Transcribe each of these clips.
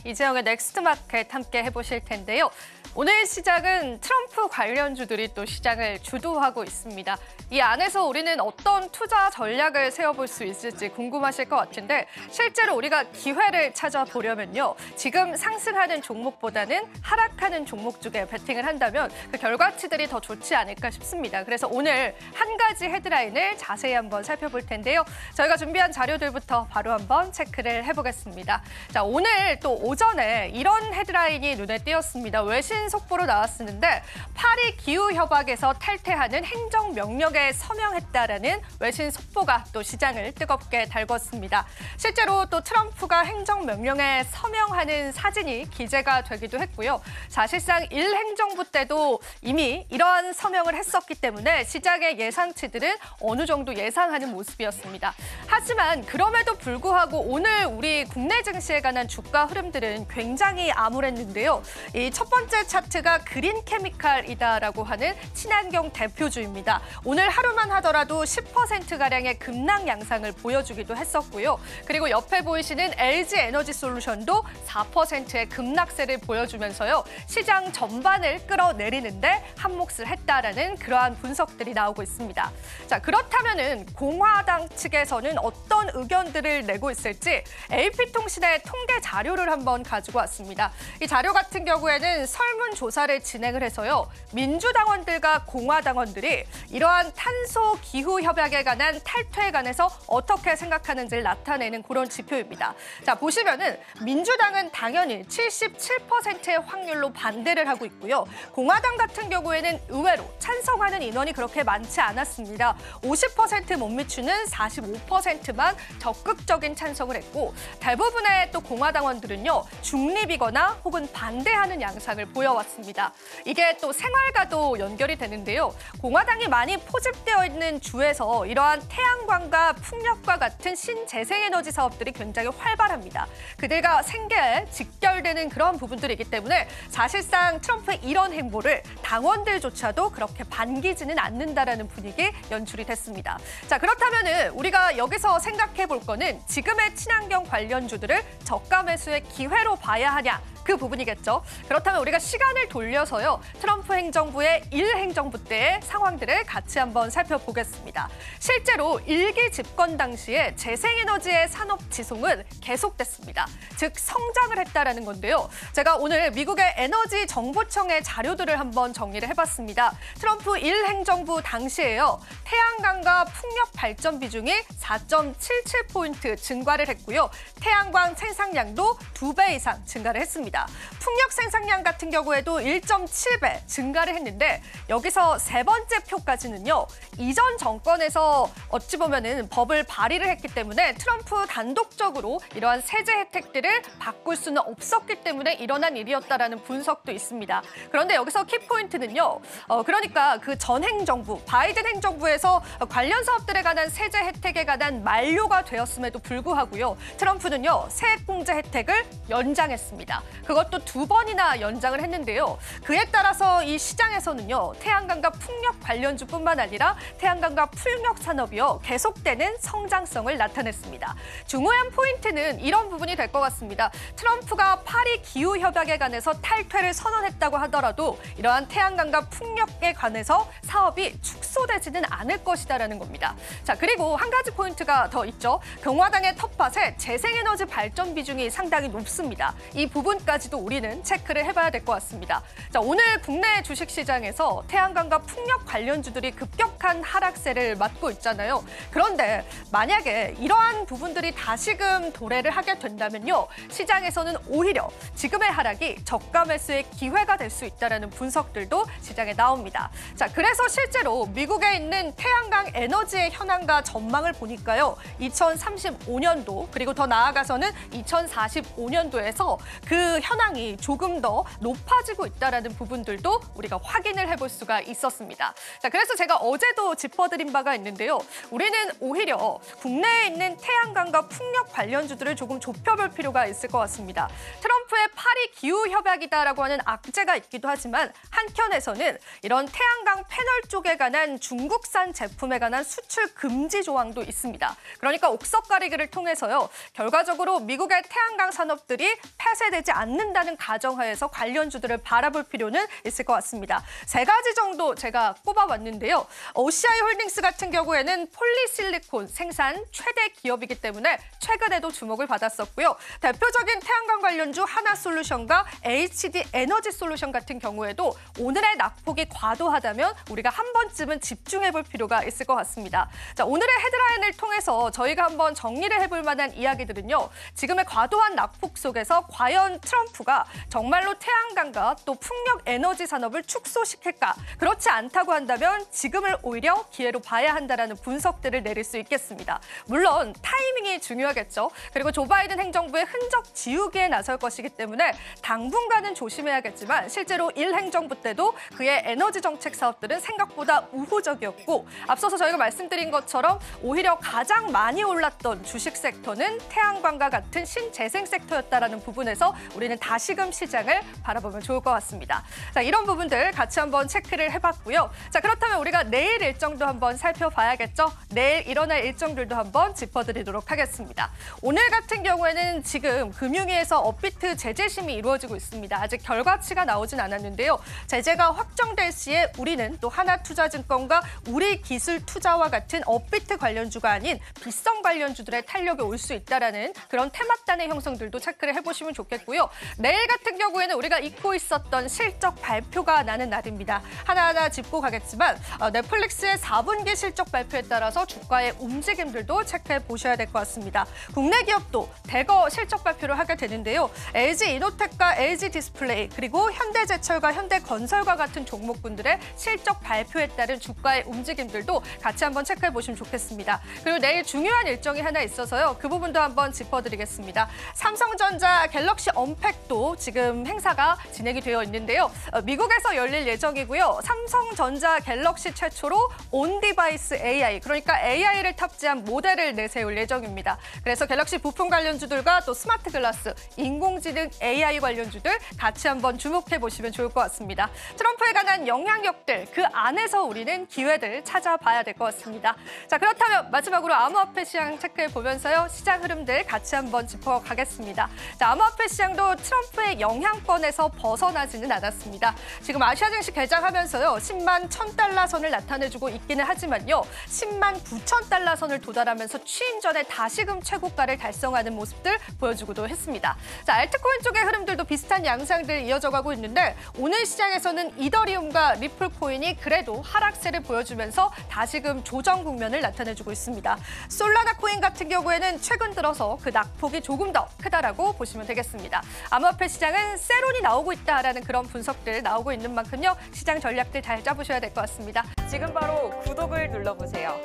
이재영의 넥스트 마켓 함께 해보실 텐데요. 오늘 시작은 트럼프 관련주들이 또 시장을 주도하고 있습니다. 이 안에서 우리는 어떤 투자 전략을 세워볼 수 있을지 궁금하실 것 같은데 실제로 우리가 기회를 찾아보려면요. 지금 상승하는 종목보다는 하락하는 종목 쪽에 베팅을 한다면 그 결과치들이 더 좋지 않을까 싶습니다. 그래서 오늘 한 가지 헤드라인을 자세히 한번 살펴볼 텐데요. 저희가 준비한 자료들부터 바로 한번 체크를 해보겠습니다. 자, 오늘 또 오전에 이런 헤드라인이 눈에 띄었습니다. 외신 속보로 나왔었는데 파리 기후협약에서 탈퇴하는 행정명령에 서명했다라는 외신 속보가 또 시장을 뜨겁게 달궜습니다. 실제로 또 트럼프가 행정명령에 서명하는 사진이 기재가 되기도 했고요. 사실상 1행정부 때도 이미 이러한 서명을 했었기 때문에 시장의 예상치들은 어느 정도 예상하는 모습이었습니다. 하지만 그럼에도 불구하고 오늘 우리 국내 증시에 관한 주가 흐름들은 굉장히 암울했는데요. 이 첫 번째 차트가 그린케미칼이다라고 하는 친환경 대표주입니다. 오늘 하루만 하더라도 10%가량의 급락 양상을 보여주기도 했었고요. 그리고 옆에 보이시는 LG에너지솔루션도 4%의 급락세를 보여주면서요. 시장 전반을 끌어내리는데 한몫을 했다라는 그러한 분석들이 나오고 있습니다. 자, 그렇다면은 공화당 측에서는 어떤 의견들을 내고 있을지 AP통신의 통계 자료를 한번 가지고 왔습니다. 이 자료 같은 경우에는 설문조사를 진행을 해서요. 민주당원들과 공화당원들이 이러한 탄소 기후 협약에 관한 탈퇴에 관해서 어떻게 생각하는지를 나타내는 그런 지표입니다. 자, 보시면은 민주당은 당연히 77%의 확률로 반대를 하고 있고요. 공화당 같은 경우에는 의외로 찬성하는 인원이 그렇게 많지 않았습니다. 50% 못 미추는 45%만 적극적인 찬성을 했고 대부분의 또 공화당원들은요. 중립이거나 혹은 반대하는 양상을 보여왔습니다. 이게 또 생활과도 연결이 되는데요. 공화당이 많이 포집되어 있는 주에서 이러한 태양광과 풍력과 같은 신재생에너지 사업들이 굉장히 활발합니다. 그들과 생계에 직결되는 그런 부분들이기 때문에 사실상 트럼프의 이런 행보를 당원들조차도 그렇게 반기지는 않는다라는 분위기 연출이 됐습니다. 자, 그렇다면은 우리가 여기서 생각해 볼 거는 지금의 친환경 관련주들을 저가 매수의 기회로 봐야 하냐. 그 부분이겠죠. 그렇다면 우리가 시간을 돌려서요. 트럼프 행정부의 1행정부 때의 상황들을 같이 한번 살펴보겠습니다. 실제로 1기 집권 당시에 재생에너지의 산업 지송은 계속됐습니다. 즉 성장을 했다라는 건데요. 제가 오늘 미국의 에너지 정보청의 자료들을 한번 정리를 해봤습니다. 트럼프 1행정부 당시에요. 태양광과 풍력 발전 비중이 4.77포인트 증가를 했고요. 태양광 생산량도 2배 이상 증가를 했습니다. 풍력 생산량 같은 경우에도 1.7배 증가를 했는데 여기서 세 번째 표까지는요. 이전 정권에서 어찌 보면은 법을 발의를 했기 때문에 트럼프 단독적으로 이러한 세제 혜택들을 바꿀 수는 없었기 때문에 일어난 일이었다라는 분석도 있습니다. 그런데 여기서 키포인트는요. 그러니까 그 전 행정부, 바이든 행정부에서 관련 사업들에 관한 세제 혜택에 관한 만료가 되었음에도 불구하고요. 트럼프는요. 세액공제 혜택을 연장했습니다. 그것도 2번이나 연장을 했는데요. 그에 따라서 이 시장에서는요. 태양광과 풍력 관련주뿐만 아니라 태양광과 풍력 산업이요. 계속되는 성장성을 나타냈습니다. 중요한 포인트는 이런 부분이 될 것 같습니다. 트럼프가 파리 기후협약에 관해서 탈퇴를 선언했다고 하더라도 이러한 태양광과 풍력에 관해서 사업이 축소되지는 않을 것이다라는 겁니다. 자, 그리고 한 가지 포인트가 더 있죠. 공화당의 텃밭에 재생에너지 발전 비중이 상당히 높습니다. 이 부분까지도 우리는 체크를 해봐야 될 것 같습니다. 자, 오늘 국내 주식시장에서 태양광과 풍력 관련주들이 급격한 하락세를 맞고 있잖아요. 그런데 만약에 이러한 부분들이 다시금 도래를 하게 된다면요. 시장에서는 오히려 지금의 하락이 저가 매수의 기회가 될 수 있다는 분석들도 시장에 나옵니다. 자, 그래서 실제로 미국에 있는 태양광 에너지의 현황과 전망을 보니까요. 2035년도 그리고 더 나아가서는 2045년도에서 그 현황이 조금 더 높아지고 있다는 부분들도 우리가 확인을 해볼 수가 있었습니다. 자, 그래서 제가 어제도 짚어드린 바가 있는데요. 우리는 오히려 국내에 있는 태양광과 풍력 관련주들을 조금 좁혀볼 필요가 있을 것 같습니다. 트럼프의 파리 기후협약이다라고 하는 악재가 있기도 하지만 한켠에서는 이런 태양광 패널 쪽에 관한 중국산 제품에 관한 수출 금지 조항도 있습니다. 그러니까 옥석 가리기를 통해서요. 결과적으로 미국의 태양광 산업들이 폐쇄되지 않는다는 가정하에서 관련주들을 바라볼 필요는 있을 것 같습니다. 세 가지 정도 제가 꼽아봤는데요. OCI 홀딩스 같은 경우에는 폴리실리콘 생산 최대 기업이기 때문에 최근에도 주목을 받았었고요. 대표적인 태양광 관련주 하나솔루션과 HD 에너지 솔루션 같은 경우에도 오늘의 낙폭이 과도하다면 우리가 한 번쯤은 집중해볼 필요가 있을 것 같습니다. 자, 오늘의 헤드라인을 통해서 저희가 한번 정리를 해볼 만한 이야기들은요. 지금의 과도한 낙폭 속에서 과연 트럼프가 정말로 태양광과 또 풍력 에너지 산업을 축소시킬까? 그렇지 않다고 한다면 지금을 오히려 기회로 봐야 한다라는 분석들을 내릴 수 있겠습니다. 물론 타이밍이 중요하겠죠. 그리고 조 바이든 행정부의 흔적 지우기에 나설 것이기 때문에 당분간은 조심해야겠지만 실제로 1행정부 때도 그의 에너지 정책 사업들은 생각보다 우호적이었고 앞서서 저희가 말씀드린 것처럼 오히려 가장 많이 올랐던 주식 섹터는 태양광과 같은 신재생 섹터였다라는 부분에서 우리는 다시금 시장을 바라보면 좋을 것 같습니다. 자, 이런 부분들 같이 한번 체크를 해봤고요. 자, 그렇다면 우리가 내일 일정도 한번 살펴봐야겠죠. 내일 일어날 일정들도 한번 짚어드리도록 하겠습니다. 오늘 같은 경우에는 지금 금융위에서 업비트 제재심이 이루어지고 있습니다. 아직 결과치가 나오진 않았는데요. 제재가 확정될 시에 우리는 또 하나투자증권과 우리기술투자와 같은 업비트 관련주가 아닌 빗성 관련주들의 탄력이 올 수 있다라는 그런 테마단의 형성들도 체크를 해보시면 좋겠고요. 내일 같은 경우에는 우리가 잊고 있었던 실적 발표가 나는 날입니다. 하나하나 짚고 가겠지만 넷플릭스의 4분기 실적 발표에 따라서 주가의 움직임들도 체크해 보셔야 될 것 같습니다. 국내 기업도 대거 실적 발표를 하게 되는데요. LG이노텍과 LG디스플레이 그리고 현대제철과 현대건설과 같은 종목군들의 실적 발표에 따른 주가의 움직임들도 같이 한번 체크해 보시면 좋겠습니다. 그리고 내일 중요한 일정이 하나 있어서요. 그 부분도 한번 짚어드리겠습니다. 삼성전자 갤럭시 언팩도 지금 행사가 진행이 되어 있는데요. 미국에서 열릴 예정이고요. 삼성전자 갤럭시 최초로 온디바이스 AI, 그러니까 AI를 탑재한 모델을 내세울 예정입니다. 그래서 갤럭시 부품 관련주들과 또 스마트 글라스, 인공지능 AI 관련주들 같이 한번 주목해 보시면 좋을 것 같습니다. 트럼프에 관한 영향력들, 그 안에서 우리는 기회들 찾아봐야 될 것 같습니다. 자, 그렇다면 마지막으로 암호화폐 시장 체크해 보면서요. 시장 흐름들 같이 한번 짚어가겠습니다. 자, 암호화폐 시장도 트럼프의 영향권에서 벗어나지는 않았습니다. 지금 아시아 증시 개장하면서요. 10만 1,000달러 선을 나타내주고 있기는 하지만요. 10만 9,000달러 선을 도달하면서 취임 전에 다시금 최고가를 달성하는 모습들 보여주기도 했습니다. 자, 알트코인 쪽의 흐름들도 비슷한 양상들 이어져 가고 있는데 오늘 시장에서는 이더리움과 리플 코인이 그래도 하락세를 보여주면서 다시금 조정 국면을 나타내주고 있습니다. 솔라나 코인 같은 경우에는 최근 들어서 그 낙폭이 조금 더 크다라고 보시면 되겠습니다. 암호화폐 시장은 세론이 나오고 있다라는 그런 분석들 나오고 있는 만큼요. 시장 전략들 잘 짜보셔야 될 것 같습니다. 지금 바로 구독을 눌러보세요.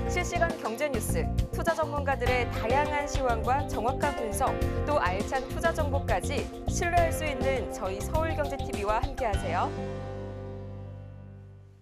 실시간 경제 뉴스, 투자 전문가들의 다양한 시황과 정확한 분석, 또 알찬 투자 정보까지 신뢰할 수 있는 저희 서울경제TV와 함께하세요.